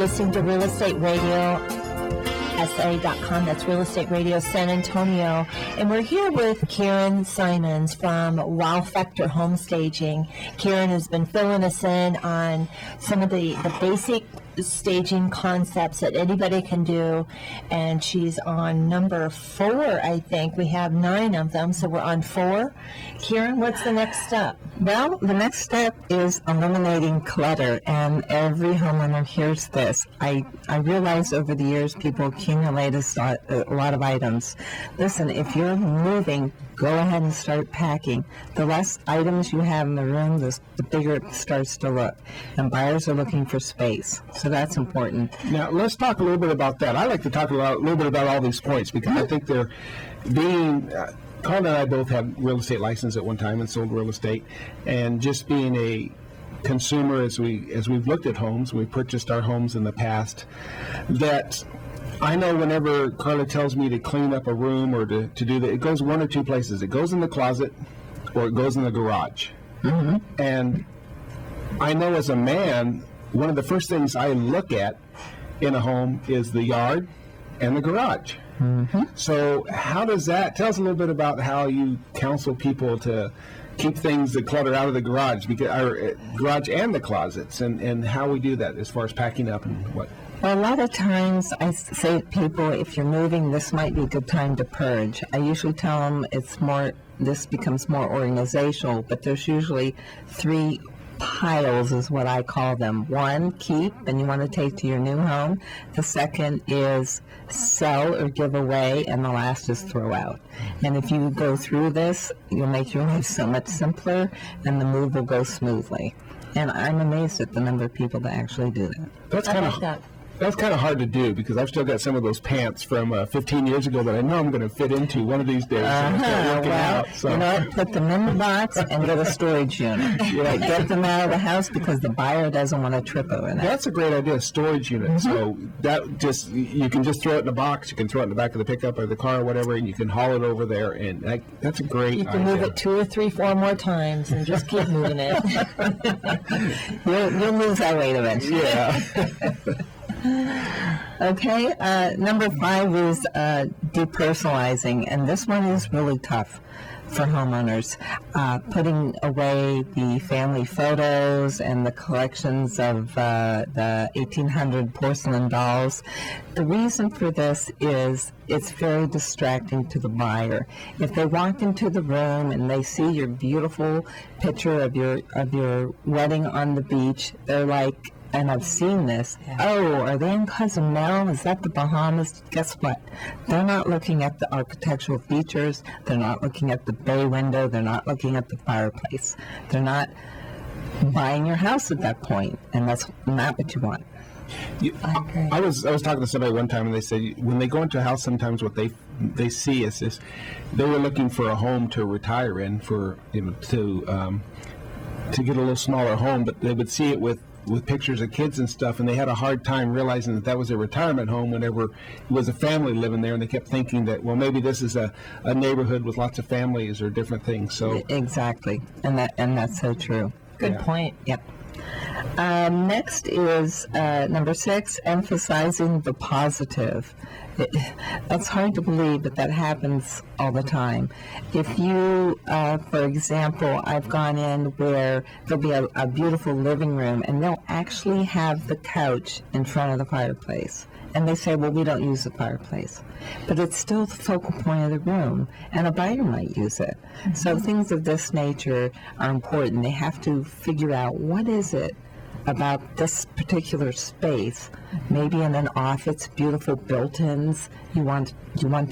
listening to Real Estate Radio. SA.com. That's Real Estate Radio San Antonio. And we're here with Karen Simons from Wow Factor Home Staging. Karen has been filling us in on some of the basic staging concepts that anybody can do. And she's on number 4, I think. We have 9 of them, so we're on 4. Karen, what's the next step? Well, the next step is eliminating clutter, and every homeowner hears this. I realize over the years people accumulate a lot of items. Listen, if you're moving, go ahead and start packing. The less items you have in the room, the bigger it starts to look. And buyers are looking for space, so that's important. Now, let's talk a little bit about that. I like to talk a little bit about all these points because I think they're being... Carla and I both have real estate license at one time and sold real estate, and just being a consumer as we've looked at homes, we purchased our homes in the past, that I know whenever Carla tells me to clean up a room or to do that, it goes one or two places. It goes in the closet or it goes in the garage. Mm-hmm. And I know as a man, one of the first things I look at in a home is the yard and the garage. Mm-hmm. So how does that, tell us a little bit about how you counsel people to keep things that clutter out of the garage, garage and the closets, and how we do that as far as packing up and what? Well, a lot of times I say to people, if you're moving, this might be a good time to purge. I usually tell them this becomes more organizational, but there's usually 3 piles is what I call them. 1, keep, and you want to take to your new home. The second is sell or give away, and the last is throw out. And if you go through this, you'll make your life so much simpler, and the move will go smoothly. And I'm amazed at the number of people that actually do that. That's kind of hard to do because I've still got some of those pants from 15 years ago that I know I'm going to fit into one of these days. You know what? Put them in the box and get a storage unit. Get them out of the house because the buyer doesn't want to trip over that. That's a great idea, a storage unit. Mm-hmm. So that you can just throw it in a box. You can throw it in the back of the pickup or the car or whatever, and you can haul it over there. And that's a great idea. You can move it 2 or 3, 4 more times and just keep moving it. You'll lose that weight eventually. Yeah. Okay, number 5 is depersonalizing, and this one is really tough for homeowners. Putting away the family photos and the collections of the 1800 porcelain dolls. The reason for this is it's very distracting to the buyer. If they walk into the room and they see your beautiful picture of your wedding on the beach, they're like, and I've seen this, oh, are they in Cozumel? Is that the Bahamas? Guess what? They're not looking at the architectural features. They're not looking at the bay window. They're not looking at the fireplace. They're not buying your house at that point, and that's not what you want. I was talking to somebody one time, and they said when they go into a house, sometimes what they see is this: they were looking for a home to retire in, for to get a little smaller home, but they would see it with pictures of kids and stuff, and they had a hard time realizing that was a retirement home whenever it was a family living there, and they kept thinking that, well, maybe this is a neighborhood with lots of families or different things. So exactly, and that's so true. Good point. Yep. Next is number 6, emphasizing the positive. That's hard to believe, but that happens all the time. If you, for example, I've gone in where there'll be a beautiful living room, and they'll actually have the couch in front of the fireplace. And they say, well, we don't use the fireplace. But it's still the focal point of the room, and a buyer might use it. Mm-hmm. So things of this nature are important. They have to figure out what is it about this particular space. Maybe in an office, beautiful built-ins, you want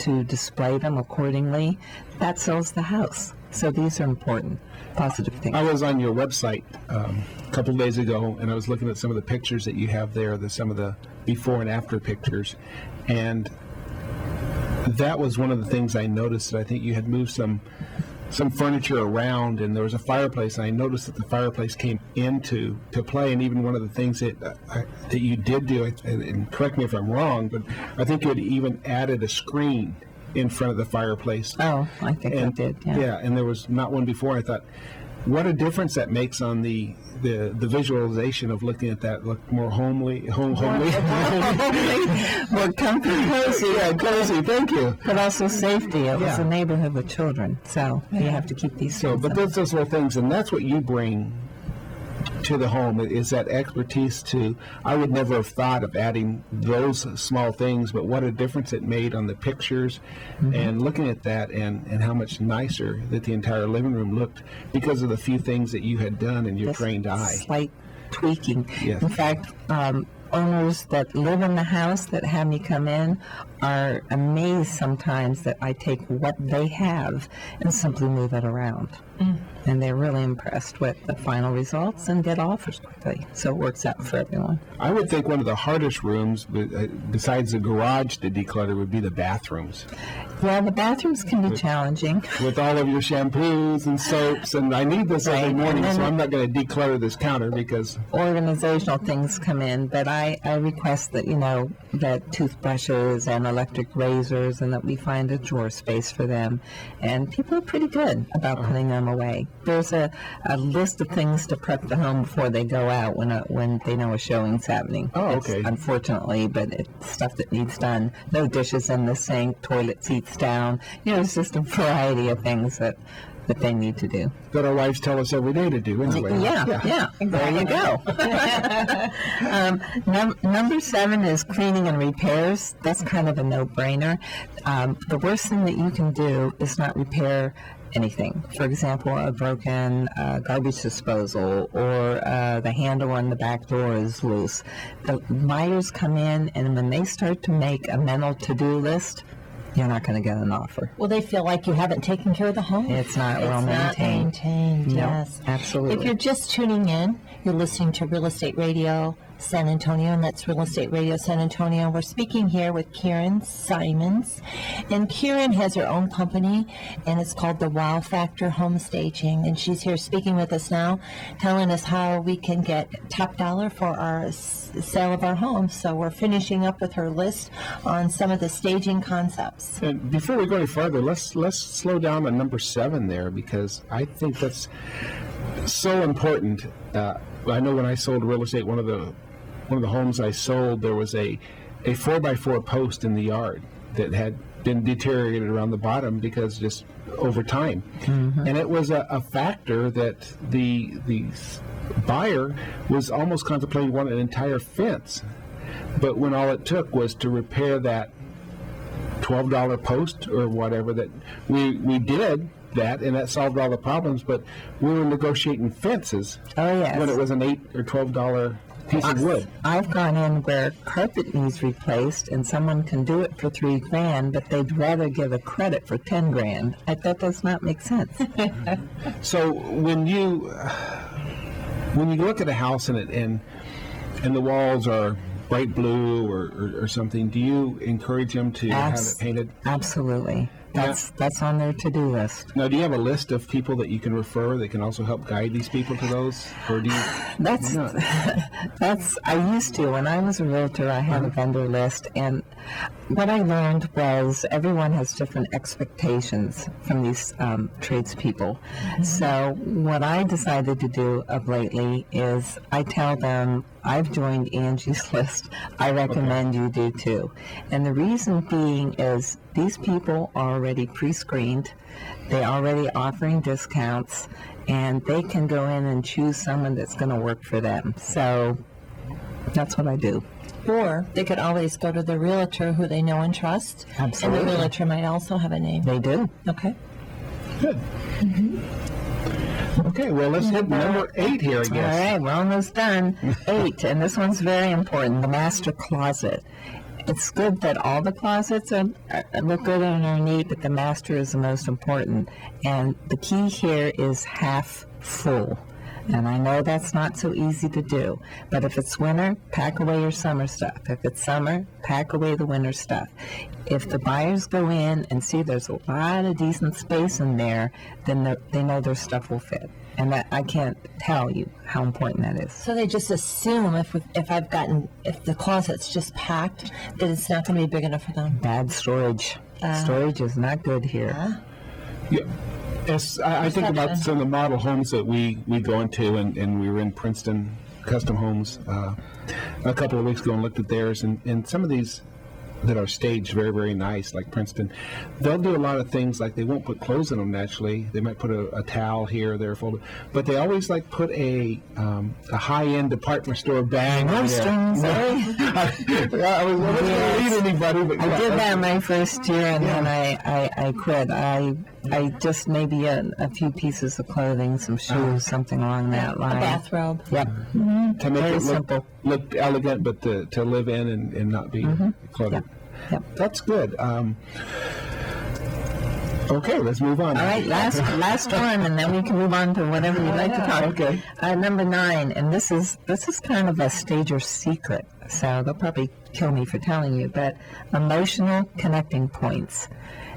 to display them accordingly. That sells the house. So these are important, positive things. I was on your website a couple of days ago, and I was looking at some of the pictures that you have there, some of the before and after pictures, and that was one of the things I noticed. That I think you had moved some furniture around, and there was a fireplace, and I noticed that the fireplace came into play. And even one of the things that you did do, and correct me if I'm wrong, but I think you had even added a screen in front of the fireplace. Oh, I think I did, yeah. Yeah, and there was not one before. I thought, what a difference that makes on the visualization of looking at that look more homely, More comfy, cozy, yeah, cozy. Thank you. but also safety. It was Yeah. a neighborhood with children, so you have to keep these So, things. but up. those little things, and that's what you bring to the home, is that expertise to, I would never have thought of adding those small things, but what a difference it made on the pictures, and looking at that, and how much nicer that the entire living room looked because of the few things that you had done in your Just trained eye. Slight tweaking. Yes. In fact, owners that live in the house that have me come in are amazed sometimes that I take what they have and simply move it around. And they're really impressed with the final results and get offers quickly. So it works out for everyone. I would think one of the hardest rooms, besides the garage to declutter, would be the bathrooms. Yeah, the bathrooms can be challenging. With all of your shampoos and soaps, and I need this every Right, morning, and then- so I'm not going to declutter this counter because Organizational things come in, but I request that, that toothbrushes and electric razors and that we find a drawer space for them. And people are pretty good about putting them away. There's a list of things to prep the home before they go out when they know a showing's happening. Oh, It's okay. unfortunately, but it's stuff that needs done. No dishes in the sink, toilet seats down. It's just a variety of things that they need to do. that our wives tell us every day to do anyway. Yeah. There you go. Number 7 is cleaning and repairs. That's kind of a no-brainer. The worst thing that you can do is not repair anything. For example, a broken garbage disposal or the handle on the back door is loose. The buyers come in, and when they start to make a mental to-do list, you're not going to get an offer. Well, they feel like you haven't taken care of the home. It's not well not maintained, No, yes. absolutely. If you're just tuning in, you're listening to Real Estate Radio San Antonio, and that's Real Estate Radio San Antonio. We're speaking here with Karen Simons, and Karen has her own company, and it's called the Wow Factor Home Staging, and she's here speaking with us now, telling us how we can get top dollar for our sale of our home. So we're finishing up with her list on some of the staging concepts. And before we go any further, let's slow down on number 7 there, because I think that's so important. I know when I sold real estate, one of the homes I sold, there was a 4x4 post in the yard that had been deteriorated around the bottom because just over time. And it was a factor that the buyer was almost contemplating wanting an entire fence. But when all it took was to repair that $12 post or whatever, that we did that, and that solved all the problems, but we were negotiating fences Oh, yes. when it was an $8 or $12 piece of wood. I've gone in where carpet needs replaced and someone can do it for $3,000, but they'd rather give a credit for $10,000. That does not make sense. So when you look at a house and the walls are bright blue or something, do you encourage them to have it painted? Absolutely. That's on their to-do list. Now, do you have a list of people that you can refer that can also help guide these people to those, or do you? That's not? I used to. When I was a realtor, I had a vendor list, and what I learned was everyone has different expectations from these tradespeople. So what I decided to do of lately is I tell them, I've joined Angie's list. I recommend you do too. And the reason being is these people are already pre-screened. They're already offering discounts, and they can go in and choose someone that's going to work for them. So that's what I do. Or they could always go to the realtor who they know and trust. Absolutely. And the realtor might also have a name. They do. Okay. Good. Okay, well, let's hit number 8 here, I All guess. right, we're almost done. 8, and this one's very important, the master closet. It's good that all the closets look good and are neat, but the master is the most important. And the key here is half full. And I know that's not so easy to do, but if it's winter, pack away your summer stuff. If it's summer, pack away the winter stuff. If the buyers go in and see there's a lot of decent space in there, then they know their stuff will fit. And that, I can't tell you how important that is. So they just assume if the closet's just packed, that it's not going to be big enough for them. Bad storage. Storage is not good here. Yeah. Yes, I think about some of the model homes that we go into, and we were in Princeton Custom Homes a couple of weeks ago and looked at theirs, and some of these that are staged very, very nice, like Princeton, they'll do a lot of things like they won't put clothes in them naturally. They might put a towel here or there folded, but they always like put a high-end department store bag No on there. strings, eh? I was not going to lead anybody, but I did that my first year, and then I quit. I just maybe a few pieces of clothing, some shoes, something along that A line. bathrobe. Yep. to make Very it simple. look elegant, but to live in and not be cluttered. Yep. That's good. Okay, let's move on. All right, last one, and then we can move on to whatever you'd like to talk. Okay. Number 9, and this is kind of a stager secret, so they'll probably kill me for telling you, but emotional connecting points.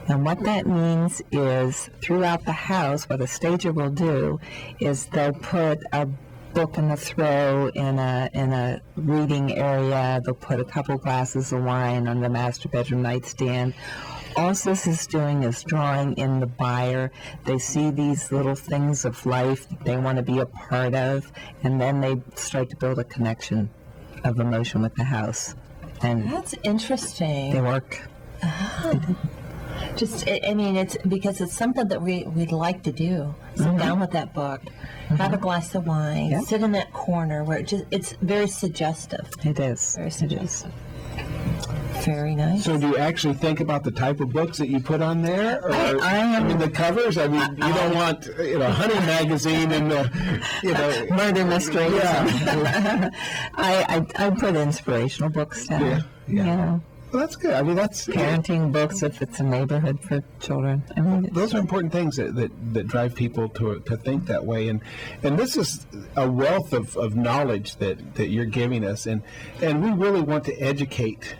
And what that means is throughout the house, what a stager will do is they'll put a book in the throw in a reading area. They'll put a couple glasses of wine on the master bedroom nightstand. All this is doing is drawing in the buyer. They see these little things of life that they want to be a part of, and then they start to build a connection of emotion with the house. And That's interesting. they work. I mean, it's because it's something that we'd like to do. Sit down with that book, have a glass of wine, Yeah. sit in that corner where it's very suggestive. It is. Very It is. suggestive. Very nice. So do you actually think about the type of books that you put on there? Or, I mean, the covers? I mean, you don't want, Honey Magazine and, Murder mysteries. Yeah. I put inspirational books down. Yeah, yeah. You know, Well, that's good. I mean, that's... parenting books if it's a neighborhood for children. I mean, it's Those are important things that drive people to think that way, and this is a wealth of knowledge that you're giving us, and we really want to educate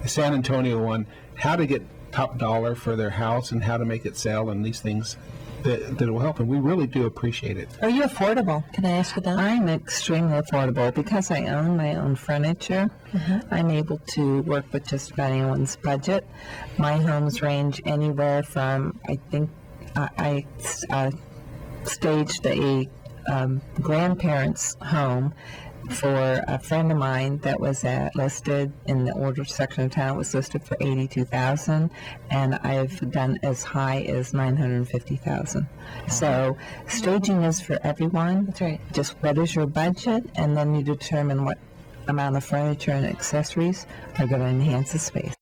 San Antonio on how to get top dollar for their house and how to make it sell, and these things that will help, and we really do appreciate it. Are you affordable? Can I ask you that? I'm extremely affordable because I own my own furniture. I'm able to work with just about anyone's budget. My homes range anywhere from, I think, I staged a grandparents' home for a friend of mine that was listed in the older section of town. It was listed for $82,000, and I've done as high as $950,000. So staging is for everyone. That's right. Just what is your budget, and then you determine what amount of furniture and accessories are going to enhance the space.